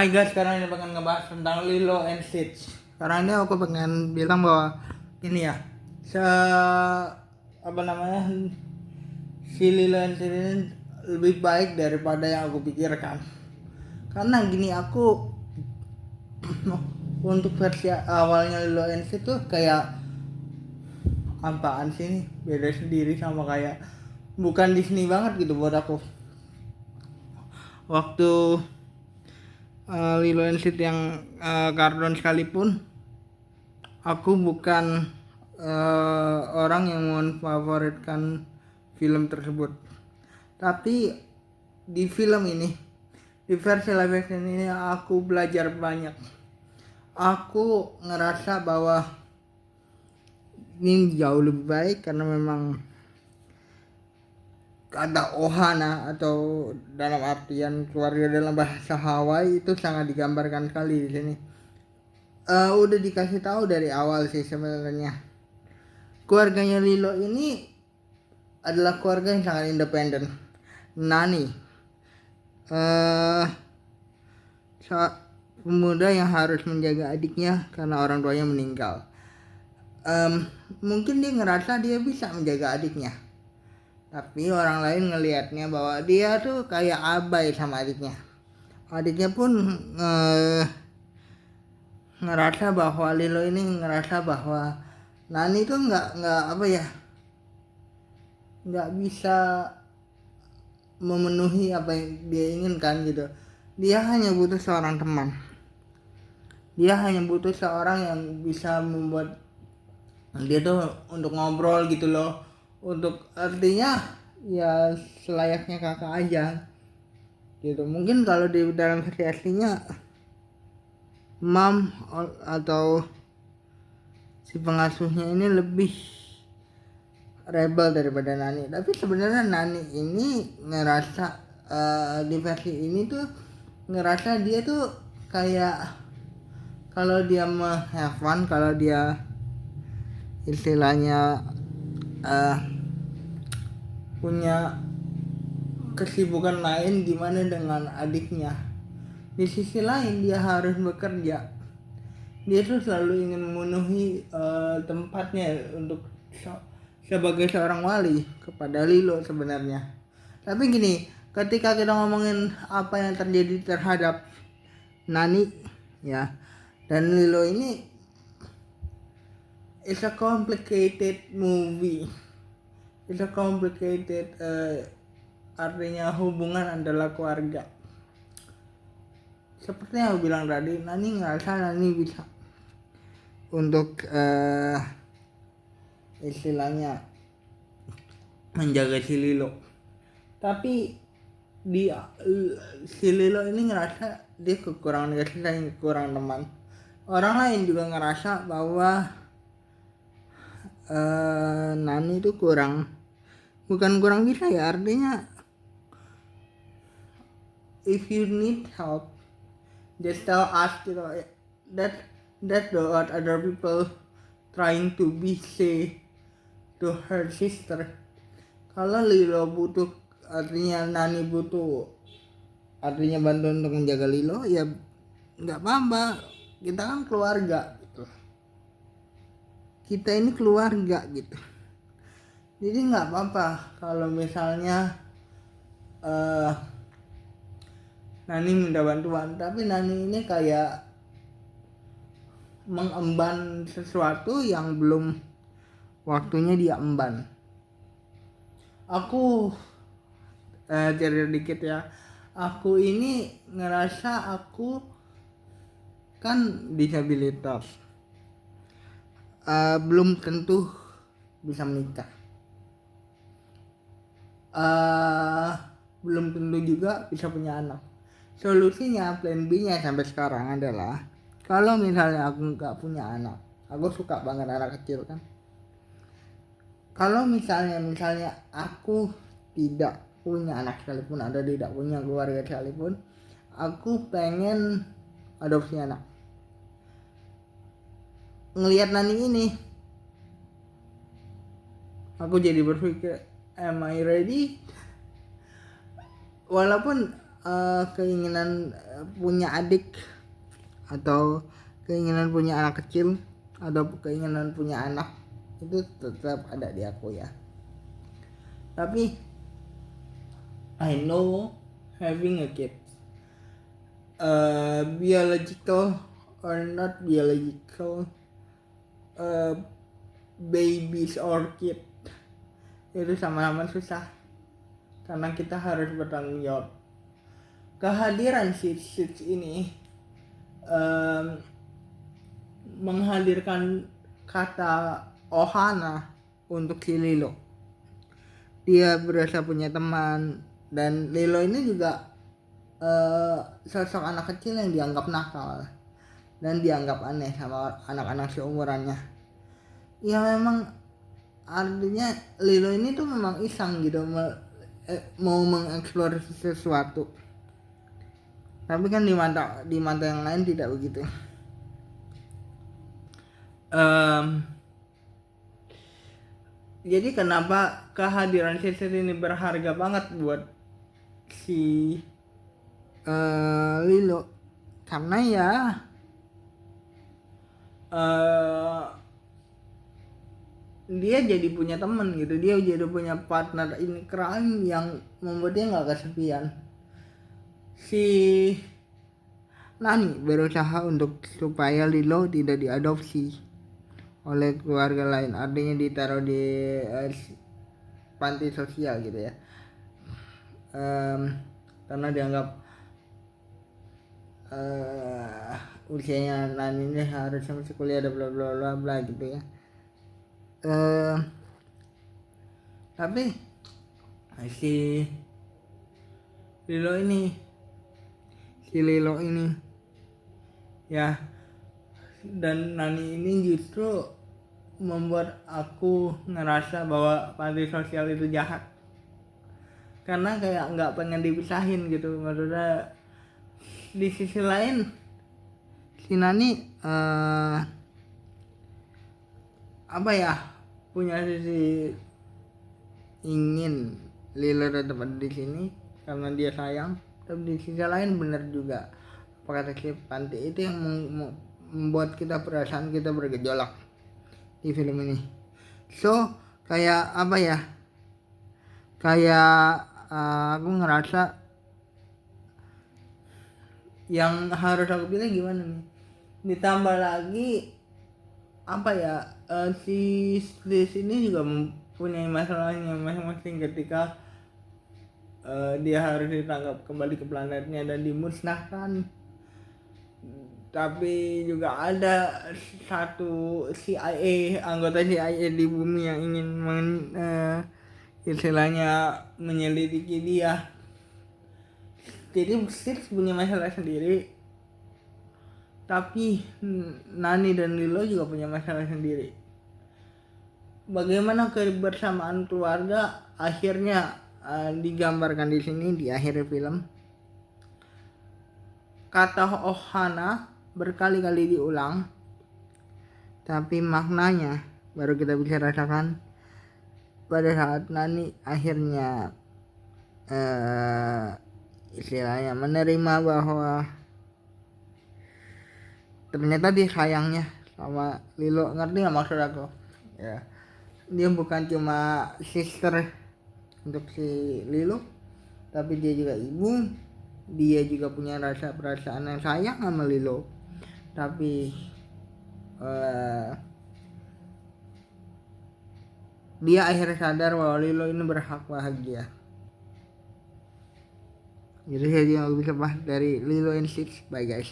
Hai guys, sekarang ini pengen ngebahas tentang Lilo and Stitch. Sekarang ini aku pengen bilang bahwa ini ya, se apa namanya, si Lilo and Stitch ini lebih baik daripada yang aku pikirkan. Karena gini, aku untuk versi awalnya Lilo and Stitch tuh kayak apaan sih ini, beda sendiri sama kayak bukan Disney banget gitu buat aku. Waktu Lilo and Stitch yang kartun sekalipun, aku bukan orang yang memfavoritkan film tersebut. Tapi di film ini, di versi live action ini, aku belajar banyak. Aku ngerasa bahwa ini jauh lebih baik karena memang kata ohana atau dalam artian keluarga dalam bahasa Hawaii itu sangat digambarkan sekali di sini. Udah dikasih tahu dari awal sih sebenarnya. Keluarganya Lilo ini adalah keluarga yang sangat independen. Nani, pemuda yang harus menjaga adiknya karena orang tuanya meninggal. Mungkin dia ngerasa dia bisa menjaga adiknya, tapi orang lain ngelihatnya bahwa dia tuh kayak abai sama adiknya. Adiknya pun ngerasa bahwa Lilo ini ngerasa bahwa Nani tuh nggak apa ya, nggak bisa memenuhi apa yang dia inginkan gitu. Dia hanya butuh seorang teman. Dia hanya butuh seorang yang bisa membuat dia tuh untuk ngobrol gitu loh. Untuk artinya ya selayaknya kakak aja gitu. Mungkin kalau di dalam versi aslinya Mam atau si pengasuhnya ini lebih rebel daripada Nani. Tapi sebenarnya Nani ini ngerasa di versi ini tuh ngerasa dia tuh kayak kalau dia have fun, kalau dia istilahnya punya kesibukan lain gimana dengan adiknya. Di sisi lain dia harus bekerja. Dia tuh selalu ingin memenuhi tempatnya untuk sebagai seorang wali kepada Lilo sebenarnya. Tapi gini, ketika kita ngomongin apa yang terjadi terhadap Nani ya dan Lilo ini, it's a complicated movie. It's a complicated artinya hubungan adalah keluarga. Seperti yang aku bilang tadi, Nani ngerasa Nani bisa untuk istilahnya menjaga si Lilo. Tapi si Lilo ini ngerasa dia kekurangan kasih sayang, kekurangan teman. Orang lain juga ngerasa bahwa Nani itu bukan kurang bisa ya, artinya if you need help just tell us gitu. That what other people trying to be say to her sister. Kalau Lilo butuh, artinya Nani butuh artinya bantuan untuk menjaga Lilo, ya nggak apa-apa, kita kan keluarga gitu. Kita ini keluarga gitu. Jadi nggak apa-apa kalau misalnya Nani minta bantuan, tapi Nani ini kayak mengemban sesuatu yang belum waktunya dia emban. Aku cerita dikit ya. Aku ini ngerasa aku kan disabilitas, belum tentu bisa menikah, belum tentu juga bisa punya anak. Solusinya, plan B-nya sampai sekarang adalah kalau misalnya aku nggak punya anak, aku suka banget anak kecil kan. Kalau misalnya aku tidak punya anak sekalipun, ada tidak punya keluarga sekalipun, aku pengen adopsi anak. Ngelihat Nani ini, aku jadi berpikir, am I ready? Walaupun keinginan punya adik atau keinginan punya anak kecil atau keinginan punya anak itu tetap ada di aku ya. Tapi I know having a kid, biological or not biological, babies or kid itu sama-sama susah karena kita harus bertanggung jawab. Kehadiran Sits ini menghadirkan kata Ohana untuk si Lilo. Dia berasa punya teman, dan Lilo ini juga sosok anak kecil yang dianggap nakal dan dianggap aneh sama anak-anak seumurannya. Ya memang artinya Lilo ini tuh memang iseng gitu mau mengeksplor sesuatu. Tapi kan di mata yang lain tidak begitu. Jadi kenapa kehadiran Sits ini berharga banget buat si Lilo? Karena ya dia jadi punya teman gitu, dia jadi punya partner in crime yang membuat dia nggak kesepian. Si Nani berusaha untuk supaya Lilo tidak diadopsi oleh keluarga lain, artinya ditaruh di panti sosial gitu ya, karena dianggap usianya Nani ini harusnya masih kuliah ada bla bla bla bla gitu ya. Tapi si Lilo ini ya, dan Nani ini justru membuat aku ngerasa bahwa panti sosial itu jahat, karena kayak nggak pengen dipisahin gitu. Maksudnya di sisi lain si Nani apa ya, punya sisi ingin Lilo tetap ada di sini karena dia sayang, tapi di sisi lain benar juga apa kata si panti itu yang membuat kita perasaan kita bergejolak di film ini. So kayak apa ya, kayak aku ngerasa yang harus aku pilih gimana nih, ditambah lagi apa ya, si Slis ini juga mempunyai masalahnya masing-masing ketika dia harus ditangkap kembali ke planetnya dan dimusnahkan. Tapi juga ada satu anggota CIA di bumi yang ingin istilahnya menyelidiki dia. Jadi Six punya masalah sendiri, tapi Nani dan Lilo juga punya masalah sendiri. Bagaimana kebersamaan keluarga akhirnya digambarkan di sini di akhir film. Kata Ohana berkali-kali diulang, tapi maknanya baru kita bisa rasakan pada saat Nani akhirnya istilahnya menerima bahwa ternyata dia sayangnya sama Lilo. Ngerti nggak maksud aku ya? Dia bukan cuma sister untuk si Lilo, tapi dia juga ibu. Dia juga punya rasa perasaan yang sayang sama Lilo, tapi dia akhirnya sadar bahwa Lilo ini berhak bahagia. Jadi saya juga bisa bahas dari Lilo and Stitch. Bye guys.